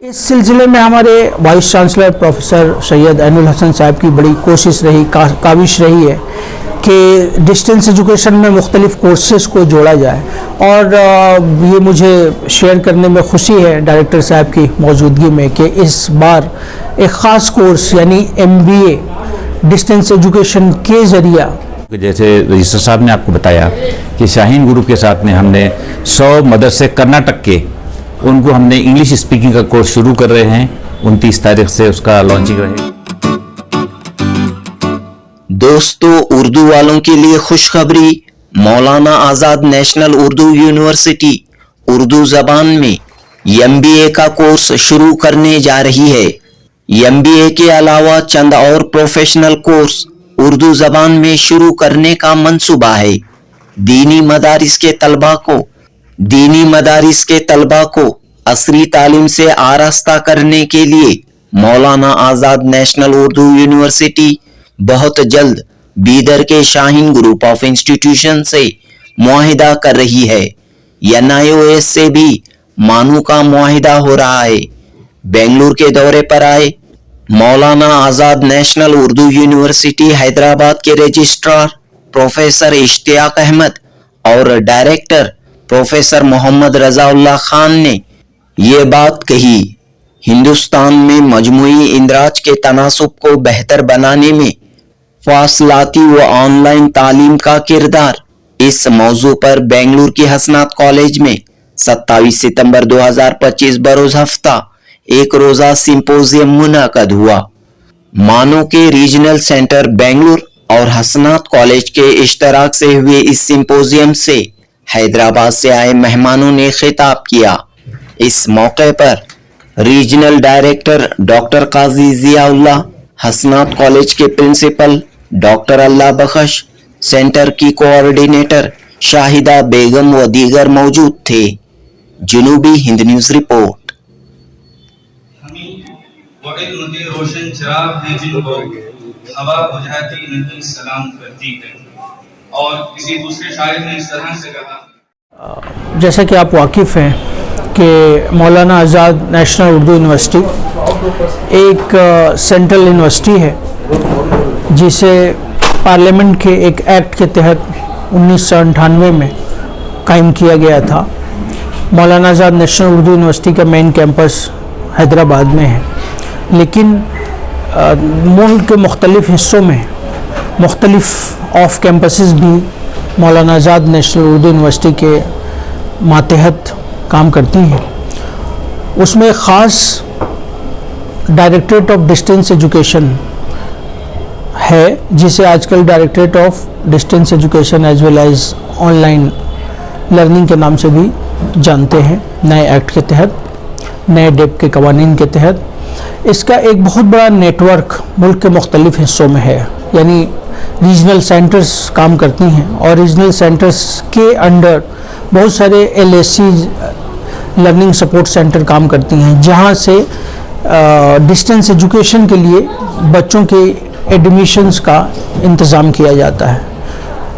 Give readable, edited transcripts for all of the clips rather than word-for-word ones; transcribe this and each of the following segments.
इस सिलसिले में हमारे vice chancellor professor Syed Ainul Hasan साहब की बड़ी कोशिश रही, काविश रही है कि डिस्टेंस एजुकेशन में मुख्तलिफ कोर्सेज को जोड़ा जाए और ये मुझे शेयर करने में खुशी है डायरेक्टर साहब की मौजूदगी में कि इस बार एक ख़ास कोर्स यानी MBA डिस्टेंस एजुकेशन के ज़रिया, जैसे रजिस्ट्रार साहब ने आपको बताया कि शाहीन ग्रुप के साथ में हमने 100 मदरसे कर्नाटक के उनको हमने इंग्लिश स्पीकिंग का कोर्स शुरू कर रहे हैं। 29 तारीख से उसका लॉन्चिंग रहेगी। दोस्तों, उर्दू वालों के लिए खुशखबरी, मौलाना आज़ाद नेशनल उर्दू यूनिवर्सिटी उर्दू जबान में MBA का कोर्स शुरू करने जा रही है। MBA के अलावा चंद और प्रोफेशनल कोर्स उर्दू जबान में शुरू करने का मंसूबा है। दीनी मदारिस के तलबा को असरी तालीम से आरास्ता करने के लिए मौलाना आज़ाद नेशनल उर्दू यूनिवर्सिटी बहुत जल्द बीदर के शाहीन ग्रुप ऑफ इंस्टीट्यूशन से मुआहिदा कर रही है। NIOS से भी मानू का मुआहिदा हो रहा है। बेंगलुरु के दौरे पर आए मौलाना आज़ाद नेशनल उर्दू यूनिवर्सिटी हैदराबाद के रजिस्ट्रार प्रोफेसर इश्तियाक अहमद और डायरेक्टर प्रोफेसर मोहम्मद रज़ाउल्लाह खान ने ये बात कही। हिंदुस्तान में मजमूई इंदराज के तनासुब को बेहतर बनाने में फासलाती व ऑनलाइन तालीम का किरदार, इस मौजू पर बेंगलुरु की हसनात कॉलेज में 27 सितंबर 2025 बरोज हफ्ता एक रोजा सिंपोजियम मुनअक़द हुआ। मानो के रीजनल सेंटर बेंगलुरु और हसनात कॉलेज के इश्तराक से हुए इस सिंपोजियम से हैदराबाद से आए मेहमानों ने खिताब किया। इस मौके पर रीजनल डायरेक्टर डॉक्टर काजी जियाउल्लाह, हसनात कॉलेज के प्रिंसिपल डॉक्टर अल्लाह बख्श, सेंटर की कोऑर्डिनेटर शाहिदा बेगम व दीगर मौजूद थे। जनूबी हिंद न्यूज रिपोर्ट। रोशन चिराग हैं जिनको हवा बुझाती नहीं सलाम करती है। और किसी दूसरे शायर ने इस तरह से कहा, जैसा कि आप वाकिफ़ हैं कि मौलाना आज़ाद नेशनल उर्दू यूनिवर्सिटी एक सेंट्रल यूनिवर्सिटी है जिसे पार्लियामेंट के एक एक्ट के तहत 1998 में कायम किया गया था। मौलाना आज़ाद नेशनल उर्दू यूनिवर्सिटी का मेन कैंपस हैदराबाद में है, लेकिन मुल्क के मुख्तलिफ़ हिस्सों में मुख्तलिफ़ ऑफ कैंपसेस भी मौलाना आज़ाद नेशनल उर्दू यूनिवर्सिटी के मातहत काम करती हैं। उसमें ख़ास डायरेक्टरेट ऑफ डिस्टेंस एजुकेशन है, जिसे आजकल directorate of distance education as well as online learning के नाम से भी जानते हैं। नए एक्ट के तहत, नए डेप के कवानीन के तहत इसका एक बहुत बड़ा नेटवर्क मुल्क के मुख्तलिफ़ हिस्सों में है, यानी रीजनल सेंटर्स काम करती हैं और रीजनल सेंटर्स के अंडर बहुत सारे LACs लर्निंग सपोर्ट सेंटर काम करती हैं, जहां से डिस्टेंस एजुकेशन के लिए बच्चों के एडमिशन्स का इंतज़ाम किया जाता है।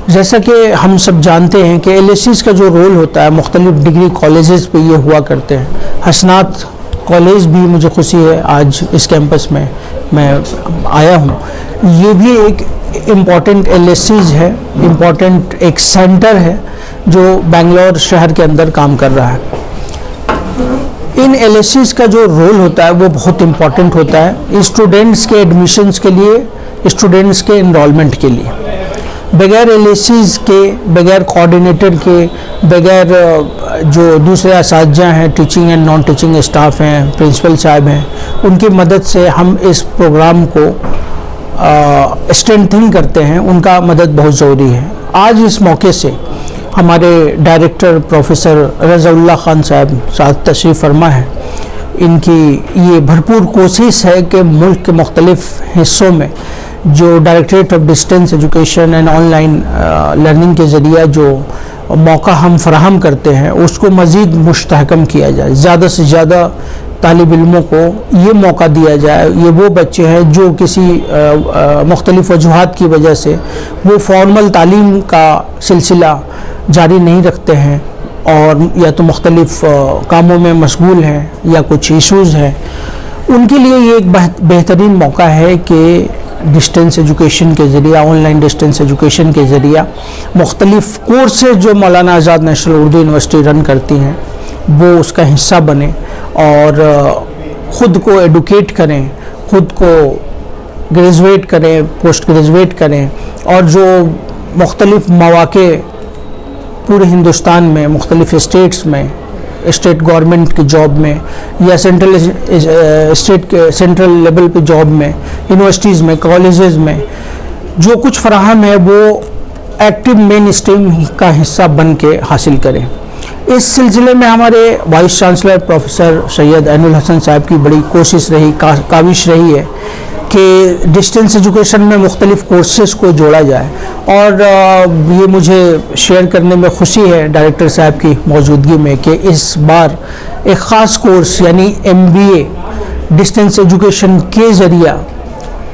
जैसा कि हम सब जानते हैं कि LACs का जो रोल होता है मुख्तलिफ डिग्री कॉलेजेस पे ये हुआ करते हैं। हसनात कॉलेज भी, मुझे खुशी है आज इस कैंपस में मैं आया हूँ, ये भी एक इम्पॉर्टेंट LACs है, इम्पॉर्टेंट एक सेंटर है जो बेंगलोर शहर के अंदर काम कर रहा है। इन LACs का जो रोल होता है वो बहुत इम्पॉर्टेंट होता है स्टूडेंट्स के एडमिशन्स के लिए, स्टूडेंट्स के इनरोलमेंट के लिए। बगैर LACs के, बगैर कोऑर्डिनेटर के, बगैर जो दूसरे असातिज़ा हैं, teaching and non teaching staff हैं, प्रिंसिपल साहब हैं, उनकी मदद से हम इस प्रोग्राम को स्ट्रेंथन करते हैं। उनका मदद बहुत ज़रूरी है। आज इस मौके से हमारे डायरेक्टर प्रोफेसर रज़ाउल्लाह खान साहब साथ तशरीफ़ फरमा है। इनकी ये भरपूर कोशिश है कि मुल्क के मुख्तलिफ़ हिस्सों में जो directorate of distance education and online learning के ज़रिए जो मौका हम फराहम करते हैं उसको मज़ीद मुस्तहकम किया जाए, ज़्यादा से ज़्यादा तालिब इल्मों को ये मौका दिया जाए। ये वो बच्चे हैं जो किसी मुख्तलिफ़ वजूहात की वजह से वो फॉर्मल तालीम का सिलसिला जारी नहीं रखते हैं, और या तो मुख्तलिफ कामों में मशगूल हैं या कुछ इश्यूज़ हैं, उनके लिए ये एक बेहतरीन मौका है कि डिस्टेंस एजुकेशन के ज़रिए, ऑनलाइन डिस्टेंस एजुकेशन के ज़रिए मुख्तलिफ कोर्सेज जो मौलाना आज़ाद नेशनल उर्दू यूनिवर्सिटी रन करती हैं वो उसका हिस्सा बने और ख़ुद को एडुकेट करें, ख़ुद को ग्रेजुएट करें, पोस्ट ग्रेजुएट करें और जो मुख्तलिफ मौक़े पूरे हिंदुस्तान में मुख्तलिफ स्टेट्स में, स्टेट गवर्नमेंट की जॉब में या सेंट्रल लेवल पे जॉब में, यूनिवर्सिटीज़ में, कॉलेजेस में जो कुछ फराहम है वो एक्टिव मेन स्ट्रीम का हिस्सा बन के हासिल करें। इस सिलसिले में हमारे vice chancellor professor Syed Ainul Hasan साहब की बड़ी कोशिश रही, काविश रही है कि डिस्टेंस एजुकेशन में मुख्तलिफ कोर्सेज़ को जोड़ा जाए और ये मुझे शेयर करने में खुशी है डायरेक्टर साहब की मौजूदगी में कि इस बार एक ख़ास कोर्स यानी MBA डिस्टेंस एजुकेशन के ज़रिए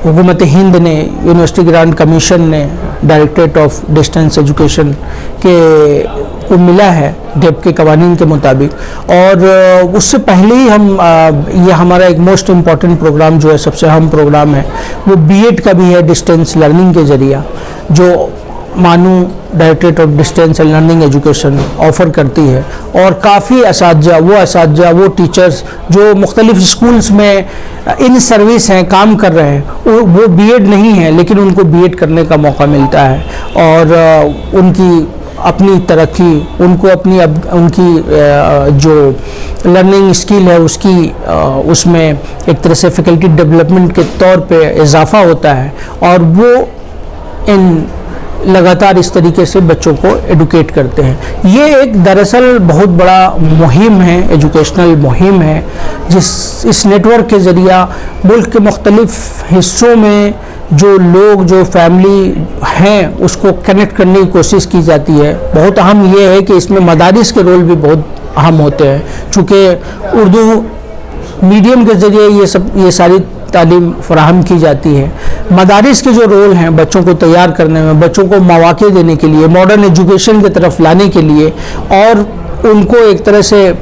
हुकूमत हिंद ने, यूनिवर्सिटी ग्रांट कमीशन ने डायरेक्टरेट ऑफ डिस्टेंस एजुकेशन को मिला है डेप के कवानीन के मुताबिक। और उससे पहले ही हम ये हमारा एक मोस्ट इम्पॉर्टेंट प्रोग्राम जो है, सबसे अहम प्रोग्राम है, वो B.Ed का भी है डिस्टेंस लर्निंग के ज़रिए, जो मानू directorate of distance and learning education offer करती है। और काफ़ी असातिज़ा वो टीचर्स जो मुख्तलिफ स्कूल्स में इन सर्विस हैं, काम कर रहे हैं, वो B.Ed नहीं है लेकिन उनको B.Ed करने का मौका मिलता है और उनकी अपनी तरक्की, उनको अपनी उनकी जो लर्निंग स्किल है उसमें एक तरह से फैकल्टी डेवलपमेंट के तौर पे इजाफा होता है और वो लगातार इस तरीके से बच्चों को एडुकेट करते हैं। ये एक दरअसल बहुत बड़ा मुहिम है, एजुकेशनल मुहिम है, इस नेटवर्क के ज़रिए मुल्क के मुख्तलिफ हिस्सों में जो लोग, जो फैमिली हैं, उसको कनेक्ट करने की कोशिश की जाती है। बहुत अहम ये है कि इसमें मदारिस के रोल भी बहुत अहम होते हैं, चूँकि उर्दू मीडियम के ज़रिए ये सारी तालीम फराहम की जाती है। मदारिस के जो रोल हैं बच्चों को तैयार करने में, बच्चों को मौक़े देने के लिए, मॉडर्न एजुकेशन की तरफ लाने के लिए और उनको एक तरह से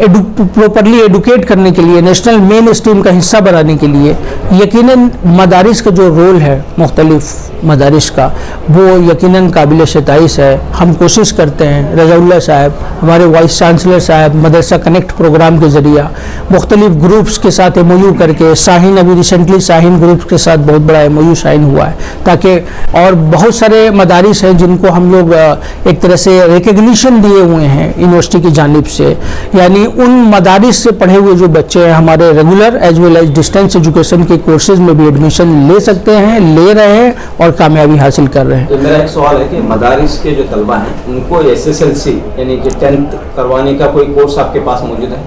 प्रॉपरली एडुकेट करने के लिए, नेशनल मेन स्ट्रीम का हिस्सा बनाने के लिए यकीनन मदारिस का जो रोल है मुख्तलिफ मदारिस का, वो यकीनन काबिल सिताइश है। हम कोशिश करते हैं, रज़ाउल्लाह साहब, हमारे वाइस चांसलर साहब, मदरसा कनेक्ट प्रोग्राम के ज़रिए मुख्तलिफ ग्रुप्स के साथ MOU करके, शाहीन अभी रिसेंटली शाहीन ग्रुप्स के साथ बहुत बड़ा MOU साइन हुआ है, ताकि और बहुत सारे मदारिस हैं जिनको हम लोग एक तरह से रिकग्निशन दिए हुए हैं यूनिवर्सिटी की जानिब से, यानी उन मदारिस से पढ़े हुए जो बच्चे हैं हमारे regular as well as distance education के कोर्सेज में भी एडमिशन ले सकते हैं, ले रहे हैं और कामयाबी हासिल कर रहे हैं। तो मेरा एक सवाल है कि मदारिस के जो तलबा हैं उनको SSLC यानी कि 10th करवाने का कोई कोर्स आपके पास मौजूद है?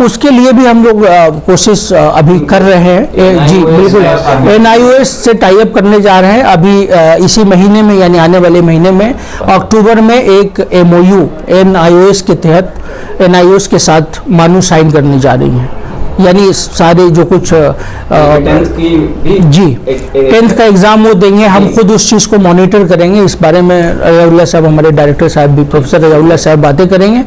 उसके लिए भी हम लोग कोशिश अभी कर रहे हैं। जी बिल्कुल, NIOS से टाई अप करने जा रहे हैं अभी इसी महीने में, यानी आने वाले महीने में अक्टूबर में एक MOU NIOS के तहत NIOS के साथ मानू साइन करने जा रही हैं, यानी सारे जो कुछ 10th की भी जी 10th का एग्ज़ाम वो देंगे, हम खुद उस चीज़ को मॉनिटर करेंगे। इस बारे में रज़ाउल्लाह साहब, हमारे डायरेक्टर साहब भी, प्रोफेसर रज़ाउल्लाह साहब बातें करेंगे।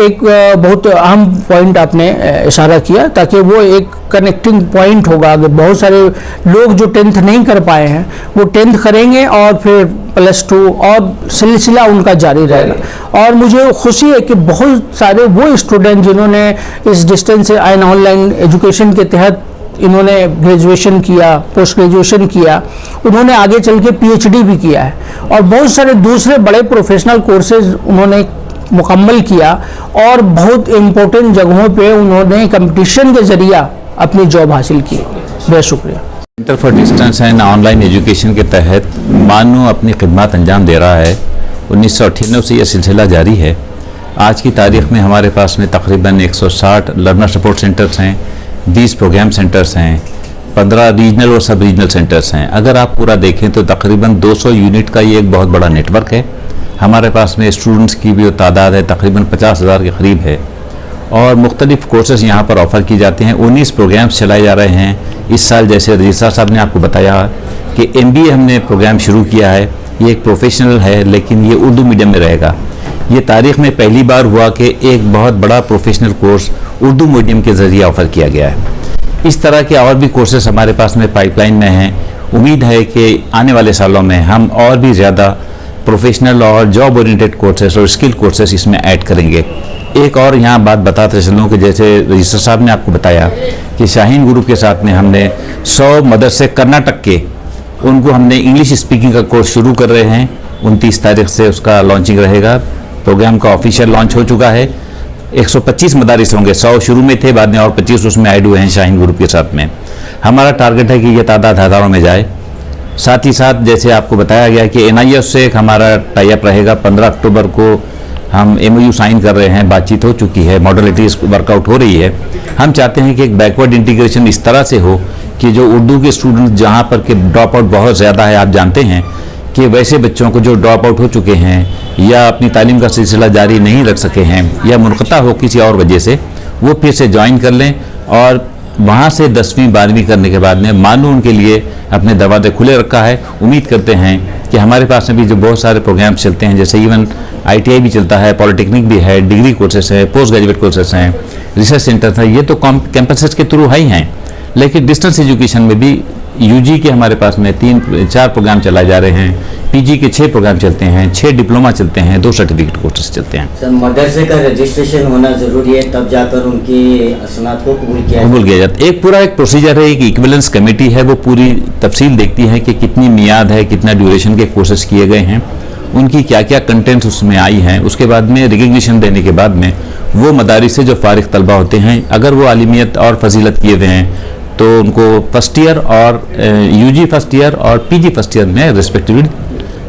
एक बहुत अहम पॉइंट आपने इशारा किया, ताकि वो एक कनेक्टिंग पॉइंट होगा। अगर बहुत सारे लोग जो 10th नहीं कर पाए हैं वो 10th करेंगे और फिर +2 और सिलसिला उनका जारी रहेगा। और मुझे खुशी है कि बहुत सारे वो स्टूडेंट जिन्होंने इस डिस्टेंस एंड ऑनलाइन एजुकेशन के तहत इन्होंने ग्रेजुएशन किया, पोस्ट ग्रेजुएशन किया, उन्होंने आगे चल के PhD भी किया है और बहुत सारे दूसरे बड़े प्रोफेशनल कोर्सेज उन्होंने मुकम्मल किया और बहुत इम्पोर्टेंट जगहों पे उन्होंने कंपटीशन के ज़रिए अपनी जॉब हासिल की। बहुत शुक्रिया। Centre for distance and online education के तहत मानू अपनी खिदमत अंजाम दे रहा है। 1998 से यह सिलसिला जारी है। आज की तारीख में हमारे पास में तकरीबन 160 लर्नर सपोर्ट सेंटर्स हैं, 20 प्रोग्राम सेंटर्स हैं, 15 रीजनल और सब रीजनल सेंटर्स हैं। अगर आप पूरा देखें तो तकरीबन 200 यूनिट का ये एक बहुत बड़ा नेटवर्क है। हमारे पास में स्टूडेंट्स की भी तादाद है, तकरीबन 50,000 के करीब है और मुख्तलिफ कोर्सेज यहाँ पर ऑफ़र की जाते हैं। 19 प्रोग्राम्स चलाए जा रहे हैं इस साल। जैसे रजिस्ट्रार साहब ने आपको बताया कि MBA हमने प्रोग्राम शुरू किया है। ये एक प्रोफेशनल है लेकिन ये उर्दू मीडियम में रहेगा। ये तारीख में पहली बार हुआ कि एक बहुत बड़ा प्रोफेशनल कोर्स उर्दू मीडियम के ज़रिए ऑफ़र किया गया है। इस तरह के और भी कोर्सेस हमारे पास में पाइपलाइन में हैं। उम्मीद है कि आने वाले सालों में हम और भी ज़्यादा प्रोफेशनल और जॉब ओरिएंटेड कोर्सेस और स्किल कोर्सेस इसमें ऐड करेंगे। एक और यहाँ बात बताते चलूँ कि जैसे रजिस्ट्रार साहब ने आपको बताया कि शाहीन ग्रुप के साथ में हमने 100 मदरसे कर्नाटक के उनको हमने इंग्लिश स्पीकिंग का कोर्स शुरू कर रहे हैं। 29 तारीख से उसका लॉन्चिंग रहेगा। प्रोग्राम का ऑफिशियल लॉन्च हो चुका है। 125 मदारिस होंगे, 100 शुरू में थे, बाद में और 25 उसमें ऐड हुए हैं शाहीन ग्रुप के साथ में। हमारा टारगेट है कि ये तादाद हज़ारों में जाए। साथ ही साथ जैसे आपको बताया गया कि NIF से एक हमारा टाई अप रहेगा। 15 अक्टूबर को हम MOU साइन कर रहे हैं, बातचीत हो चुकी है, मॉडलिटीज़ वर्कआउट हो रही है। हम चाहते हैं कि एक बैकवर्ड इंटीग्रेशन इस तरह से हो कि जो उर्दू के स्टूडेंट जहाँ पर के ड्रॉप आउट बहुत ज़्यादा है, आप जानते हैं कि वैसे बच्चों को जो ड्रॉप आउट हो चुके हैं या अपनी तालीम का सिलसिला जारी नहीं रख सके हैं या मुनक़ता हो किसी और वजह से, वो फिर से ज्वाइन कर लें और वहाँ से 10वीं 12वीं करने के बाद में मानू उनके लिए अपने दरवाजे खुले रखा है। उम्मीद करते हैं कि हमारे पास में भी जो बहुत सारे प्रोग्राम्स चलते हैं, जैसे इवन ITI भी चलता है, पॉलिटेक्निक भी है, डिग्री कोर्सेस है, पोस्ट ग्रेजुएट कोर्सेस हैं, रिसर्च सेंटर है, ये तो कैंपसेस के थ्रू ही हैं। लेकिन डिस्टेंस एजुकेशन में भी UG के हमारे पास में 3-4 प्रोग्राम चलाए जा रहे हैं। PG के 6 प्रोग्राम चलते हैं, 6 डिप्लोमा चलते हैं, 2 सर्टिफिकेट कोर्सेज चलते हैं। सर, मदरसे का रजिस्ट्रेशन होना जरूरी है, तब जाकर उनकी असनाद को कबूल किया जाता है। एक प्रोसीजर है, एक इक्विवेलेंस कमेटी है, वो पूरी तफसील देखती है कि कितनी मियाद है, कितना ड्यूरेशन के कोर्सेज किए गए हैं, उनकी क्या क्या कंटेंट्स उसमें आई हैं। उसके बाद में रिकग्निशन देने के बाद में वो मदारिस से जो फारिग तलबा होते हैं, अगर वो आलिमियत और फजीलत किए हुए हैं तो उनको फर्स्ट ईयर और UG फर्स्ट ईयर और PG फर्स्ट ईयर में रिस्पेक्टिवली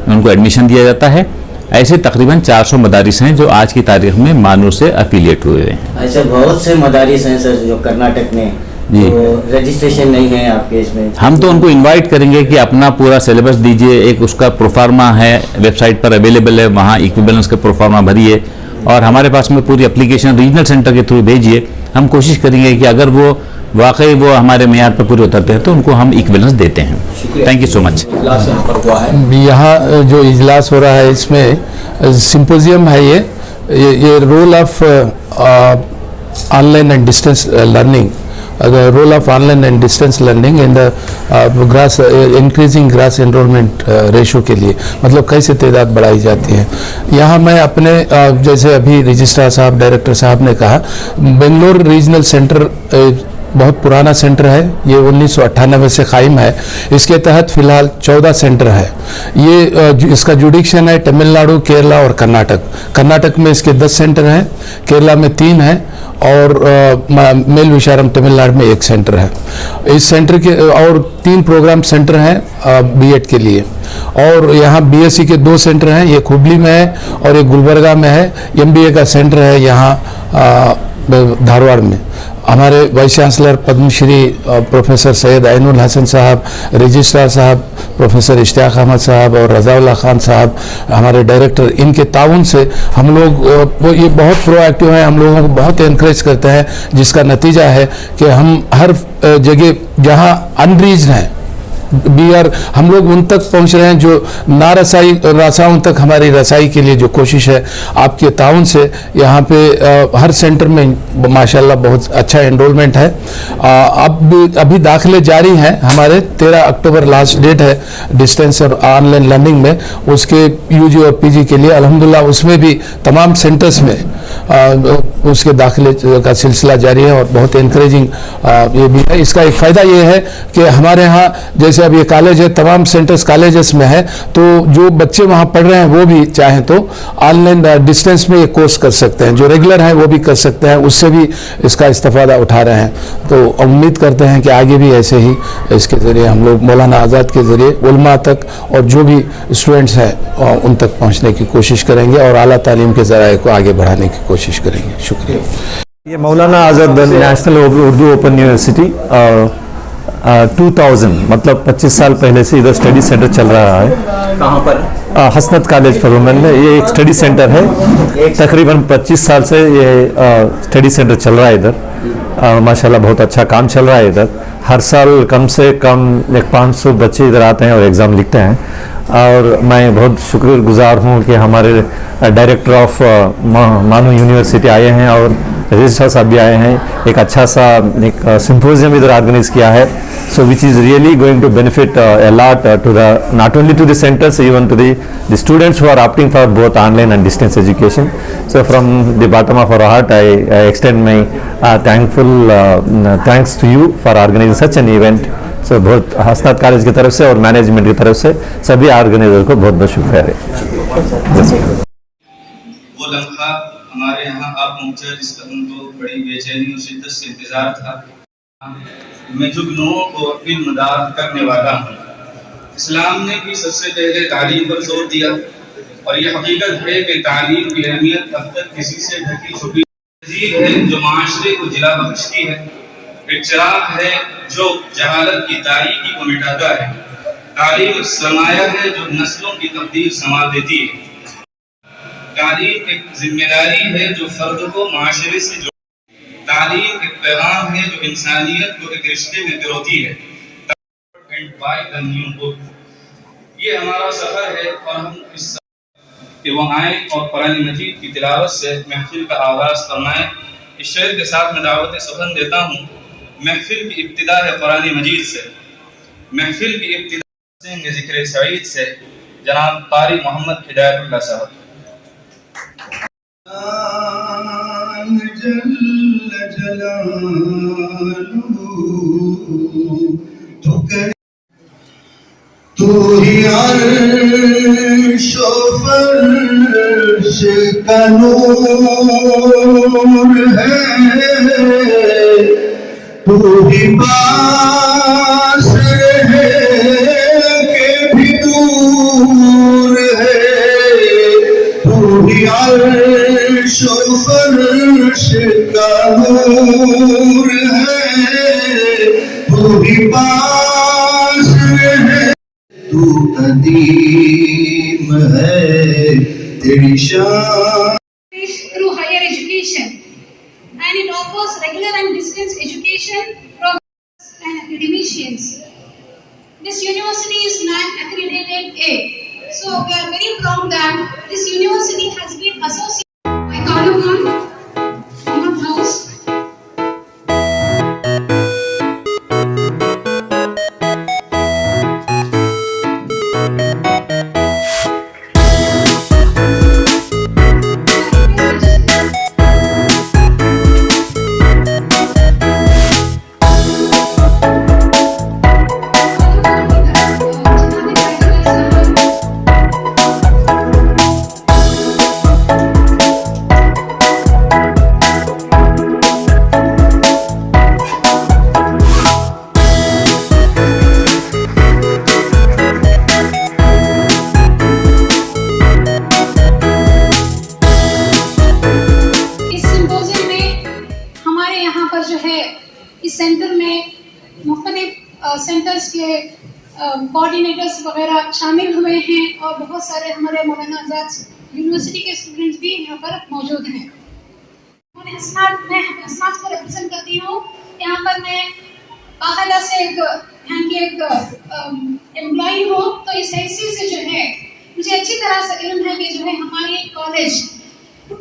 उनको एडमिशन दिया जाता है। ऐसे तकरीबन 400 मदारिस हैं जो आज की तारीख में मानू से एफिलिएट हुए हैं। ऐसे बहुत से मदारिस हैं सर जो कर्नाटक में तो रजिस्ट्रेशन नहीं है आपके इसमें। हम तो उनको इनवाइट करेंगे कि अपना पूरा सिलेबस दीजिए, एक उसका प्रोफार्मा है वेबसाइट पर अवेलेबल है, वहाँ इक्विवेलेंस का प्रोफार्मा भरिए और हमारे पास में पूरी एप्लीकेशन रीजनल सेंटर के थ्रू भेजिए। हम कोशिश करेंगे कि अगर वो वाकई वो हमारे मेयाद पर पूरे उतरते हैं तो उनको हम इक्विवेलेंस देते हैं। Thank you so much. यहाँ जो इजलास हो रहा है इसमें सिंपोजियम है, ये role of online and distance learning, role of online and distance learning in the gross increasing gross enrolment ratio के लिए, मतलब कैसे तादाद बढ़ाई जाती है। यहाँ मैं अपने जैसे अभी रजिस्ट्रार साहब, डायरेक्टर साहब ने कहा, बेंगलोर रीजनल सेंटर बहुत पुराना सेंटर है, ये 1998 से कायम है। इसके तहत फिलहाल 14 सेंटर है। ये इसका जुडिक्शन है तमिलनाडु, केरला और कर्नाटक। कर्नाटक में इसके 10 सेंटर हैं, केरला में 3 हैं और मेल विशारम तमिलनाडु में 1 सेंटर है। इस सेंटर के और 3 प्रोग्राम सेंटर हैं B.Ed के लिए। और यहाँ BSc के 2 सेंटर हैं, एक हुबली में है और एक गुलबर्गा में है। MBA का सेंटर है यहाँ धारवाड़ में। हमारे vice chancellor Padmashri professor Syed Ainul Hasan साहब, रजिस्ट्रार साहब प्रोफेसर इश्तियाक अहमद साहब और रज़ाउल्लाह खान साहब हमारे डायरेक्टर, इनके ताउन से हम लोग वो ये बहुत प्रोएक्टिव हैं, हम लोगों को बहुत एनकरेज करते हैं, जिसका नतीजा है कि हम हर जगह जहां अनरीच्ड हैं हम लोग उन तक पहुंच रहे हैं जो ना रसाओं तक हमारी रसाई के लिए जो कोशिश है। आपके ताउन से यहाँ पे हर सेंटर में माशाल्लाह बहुत अच्छा एनरोलमेंट है। अब अभी दाखिले जारी हैं हमारे। 13 अक्टूबर लास्ट डेट है डिस्टेंस और ऑनलाइन लर्निंग में, उसके UG और PG के लिए अल्हम्दुलिल्लाह उसमें भी तमाम सेंटर्स में उसके दाखिले का सिलसिला जारी है और बहुत इनकरेजिंग ये भी है। इसका एक फ़ायदा ये है कि हमारे यहाँ जैसे अब ये कॉलेज है, तमाम सेंटर्स कॉलेजेस में है, तो जो बच्चे वहाँ पढ़ रहे हैं वो भी चाहें तो ऑनलाइन डिस्टेंस में ये कोर्स कर सकते हैं, जो रेगुलर हैं वो भी कर सकते हैं, उससे भी इसका इस्तेफादा उठा रहे हैं। तो उम्मीद करते हैं कि आगे भी ऐसे ही इसके ज़रिए हम लोग मौलाना आज़ाद के ज़रिए उलमा तक और जो भी स्टूडेंट्स हैं उन तक पहुँचने की कोशिश करेंगे और आला तालीम के ज़राए को आगे बढ़ाने की कोशिश करेंगे। शुक्रिया। ये मौलाना आज़ाद नेशनल उर्दू ओपन यूनिवर्सिटी 2000 मतलब 25 साल पहले से इधर स्टडी सेंटर चल रहा है। कहाँ पर? हसनत कॉलेज फॉर वुमेन में ये एक स्टडी सेंटर है। तकरीबन 25 साल से ये स्टडी सेंटर चल रहा है इधर। माशाल्लाह बहुत अच्छा काम चल रहा है इधर। हर साल कम से कम 500 बच्चे इधर आते हैं और एग्ज़ाम लिखते हैं। और मैं बहुत शुक्रगुजार हूँ कि हमारे डायरेक्टर ऑफ मानू यूनिवर्सिटी आए हैं और रजिस्ट्रार साहब भी आए हैं। एक अच्छा सा एक सिम्पोजियम इधर ऑर्गेनाइज किया है, so which is really going to benefit a lot to the not only to the centres, even to the students who are opting for both online and distance education. So from the bottom of our heart, I extend my thanks to you for organizing such an event. So बहुत हसनात college की तरफ से और management की तरफ से सभी organiser को बहुत बहुत शुक्रिया है. वो लम्हा हमारे यहाँ आप पहुँचे जिसका हमको बड़ी बेचैनी और शिद्दत से इंतजार था. मैं जो लोगों को अपनी मदद करने वाला हूँ. इस्लाम ने भी सबसे पहले तालीम पर जोर दिया और ये हकीकत है कि तालीम की अहमियत अब तक किसी से ढकी छुपी चीज है जो माशरे को जिला बख्शती है. एक चिराग है जो जहालत की तारीकी को मिटाता है. तालीम सरमाया है जो नस्लों की तब्दील संभाल देती है. तालीम एक जिम्मेदारी है जो फर्द को माशरे से जोड़. तालीम एक पैगाम है जो इंसानियत को एक रिश्ते में पिरोती है. ये हमारा सफर है और हम इस कि वो आए और कुरान मजीद की तिलावत से महफिल का आगाज़ फरमाएं. इस शेर के साथ मैं दावत सफन देता हूँ. महफिल की इब्तिदा है कुरान मजीद से. महफिल की इब्तिदा से ज़िक्र सईद से जनाब कारी मोहम्मद हिदायतुल्लाह साहब. तू ही अर्श व फर्श का नूर है, तू ही पास है के भी दूर है. तू ही अर्श व फर्श का नूर है, तू ही पास है. तू कदीम है तेरी शान. Through higher education, and it offers regular and distance education from and academicians. This university is NAAC accredited A. So we are very proud that this university has been associated by Kalukan, Ahmad House. इस centre में मुख्तलिफ centres के coordinators वगैरह शामिल हुए हैं और बहुत सारे हमारे मौलाना आज़ाद यूनिवर्सिटी के स्टूडेंट्स भी यहाँ पर मौजूद हैं. मैं हसनात को रिप्रेजेंट करती हूँ. यहाँ पर मैं बाकायदा से यहाँ की एक एम्प्लॉई हूँ, तो इस हैसियत से जो है मुझे अच्छी तरह से इल्म है कि जो है हमारे कॉलेज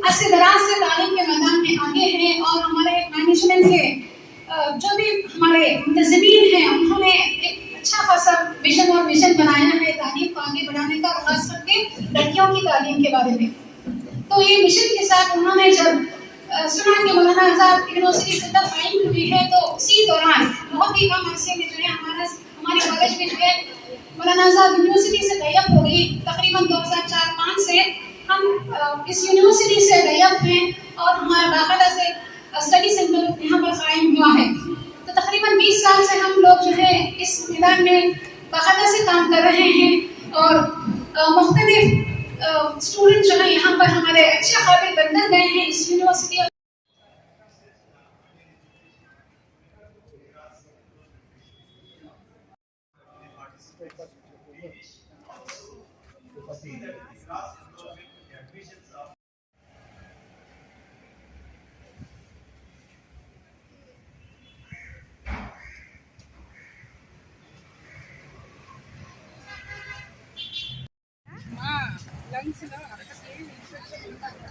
अस्सी दराज से तालीम के मैदान में आगे हैं और हमारे मैनेजमेंट के जो भी हमारे मुंतज़मीन हैं उन्होंने एक अच्छा खासा विजन और मिशन बनाया है तालीम को आगे बढ़ाने का, खास करके लड़कियों की तालीम के बारे में. तो ये मिशन के साथ उन्होंने जब सुना कि मौलाना आज़ाद यूनिवर्सिटी से कायम हुई है तो उसी दौरान बहुत ही कम अरसे में जो है हमारे कॉलेज में जो है मौलाना आज़ाद यूनिवर्सिटी से टाई अप हो गई. तकरीबन 2004-05 से हम इस यूनिवर्सिटी से टाई अप हैं और हमारा बाकायदा से स्टडी सेंटर यहाँ पर कायम हुआ है. तो तकरीबन 20 साल से हम लोग जो है इस मैदान में बाकायदा से काम कर रहे हैं और मुख्तलिफ स्टूडेंट जो है यहाँ पर हमारे अच्छे काबिल बन गए हैं इस यूनिवर्सिटी. లంగ్స్లో అక్కడికి ఇన్ఫెక్షన్ ఉంటుంది